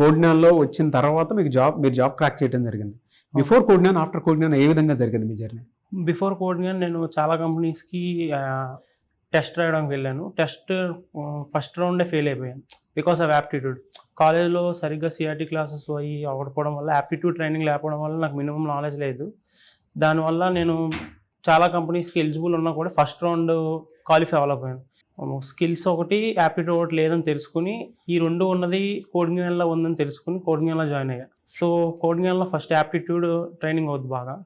కోడ్నాన్లో వచ్చిన తర్వాత మీరు జాబ్ క్రాక్ చేయడం జరిగింది. బిఫోర్ కోడ్నాన్, ఆఫ్టర్ కోడ్నాన్ ఏ విధంగా జరిగింది మీ జర్నీ? బిఫోర్ కోడింగ్ నేను చాలా కంపెనీస్కి టెస్ట్ రాయడానికి వెళ్ళాను. టెస్ట్ ఫస్ట్ రౌండే ఫెయిల్ అయిపోయాను బికాస్ ఆఫ్ యాప్టిట్యూడ్. కాలేజ్లో సరిగ్గా సిఆర్టీ క్లాసెస్ అవి అవ్వకపోవడం వల్ల, యాప్టిట్యూడ్ ట్రైనింగ్ లేకపోవడం వల్ల నాకు మినిమం నాలెడ్జ్ లేదు. దానివల్ల నేను చాలా కంపెనీస్కి ఎలిజిబుల్ ఉన్నా కూడా ఫస్ట్ రౌండ్ క్వాలిఫై అవ్వలేకపోయాను. స్కిల్స్ ఒకటి, యాప్టిట్యూడ్ ఒకటి లేదని తెలుసుకుని, ఈ రెండు ఉన్నది కోడింగ్లో ఉందని తెలుసుకుని కోడింగ్లో జాయిన్ అయ్యా. సో కోడింగ్లో ఫస్ట్ యాప్టిట్యూడ్ ట్రైనింగ్ అవుతుంది బాగా.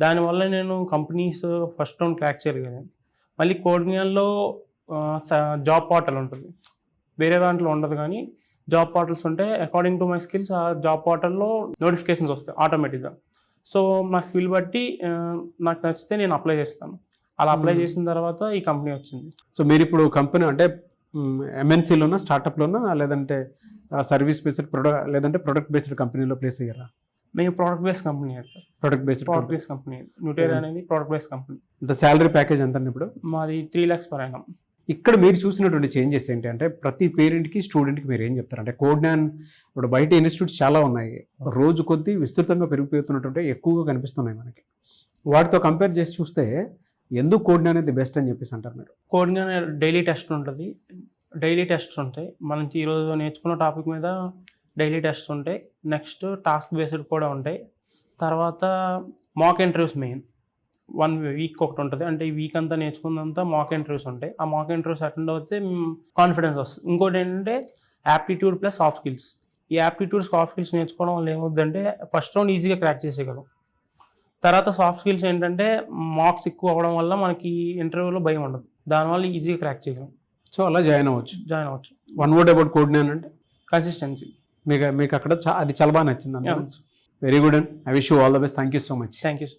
దానివల్ల నేను కంపెనీస్ ఫస్ట్ రౌండ్ క్రాక్ చేయగలిగాను. మళ్ళీ కోడింగ్లో జాబ్ పోర్టల్ ఉంటుంది, వేరే దాంట్లో ఉండదు, కానీ జాబ్ పోర్టల్స్ ఉంటాయి. అకార్డింగ్ టు మై స్కిల్స్ ఆ జాబ్ పోర్టల్లో నోటిఫికేషన్స్ వస్తాయి ఆటోమేటిక్గా. సో నా స్కిల్ బట్టి నాకు నచ్చితే నేను అప్లై చేస్తాను. అలా అప్లై చేసిన తర్వాత ఈ కంపెనీ వచ్చింది. సో మీరు ఇప్పుడు కంపెనీ అంటే ఎంఎన్సీలోనా, స్టార్టప్లోనా, లేదంటే సర్వీస్ బేస్డ్ లేదంటే ప్రొడక్ట్ బేస్డ్ కంపెనీలో ప్లేస్ అయ్యారా? మేము product based company sir. Product based company న్యూటేరియా అనేది ప్రోడక్ట్ బేస్డ్ కంపెనీ. ఇంత శాలరీ ప్యాకేజ్ ఎంత ఇప్పుడు? మాది 3 lakhs per annum. ఇక్కడ మీరు చూసినటువంటి చేంజెస్ ఏంటి అంటే, ప్రతి పేరెంట్కి స్టూడెంట్కి మీరు ఏం చెప్తారు అంటే, కోడ్నాన్ ఇప్పుడు బయట ఇన్స్టిట్యూట్స్ చాలా ఉన్నాయి, రోజు కొద్దీ విస్తృతంగా పెరిగిపోతున్నటువంటి ఎక్కువగా కనిపిస్తున్నాయి మనకి. వాటితో కంపేర్ చేసి చూస్తే ఎందుకు కోడింగ్ అనేది బెస్ట్ అని చెప్పేసి అంటారు మీరు? కోడింగ్ అనే డైలీ టెస్ట్ ఉంటుంది, డైలీ టెస్ట్స్ ఉంటాయి. మనం ఈరోజు నేర్చుకున్న టాపిక్ మీద డైలీ టెస్ట్ ఉంటాయి. నెక్స్ట్ టాస్క్ బేస్డ్ కూడా ఉంటాయి. తర్వాత మాక్ ఇంటర్వ్యూస్ మెయిన్ 1 week ఒకటి ఉంటుంది. అంటే ఈ వీక్ అంతా నేర్చుకున్నంతా మాక్ ఇంటర్వ్యూస్ ఉంటాయి. ఆ మాక్ ఇంటర్వ్యూస్ అటెండ్ అవుతే కాన్ఫిడెన్స్ వస్తుంది. ఇంకోటి ఏంటంటే యాప్టిట్యూడ్ ప్లస్ సాఫ్ట్ స్కిల్స్. ఈ యాప్టిట్యూడ్ సాఫ్ట్ స్కిల్స్ నేర్చుకోవడం వల్ల ఏమవుతుందంటే ఫస్ట్ రౌండ్ ఈజీగా క్రాక్ చేసేయగలం. తర్వాత సాఫ్ట్ స్కిల్స్ ఏంటంటే మార్క్స్ ఎక్కువ అవ్వడం వల్ల మనకి ఇంటర్వ్యూలో భయం ఉండదు, దానివల్ల ఈజీగా క్రాక్ చేయగలం. సో అలా జాయిన్ అవ్వచ్చు. వన్ వర్డ్ అబౌట్ కోడ్నాన్ అంటే కన్సిస్టెన్సీ. మీకు అక్కడ అది చాలా బాగా నచ్చింది. Very good and I wish you all the best. Thank you so much. Thank you.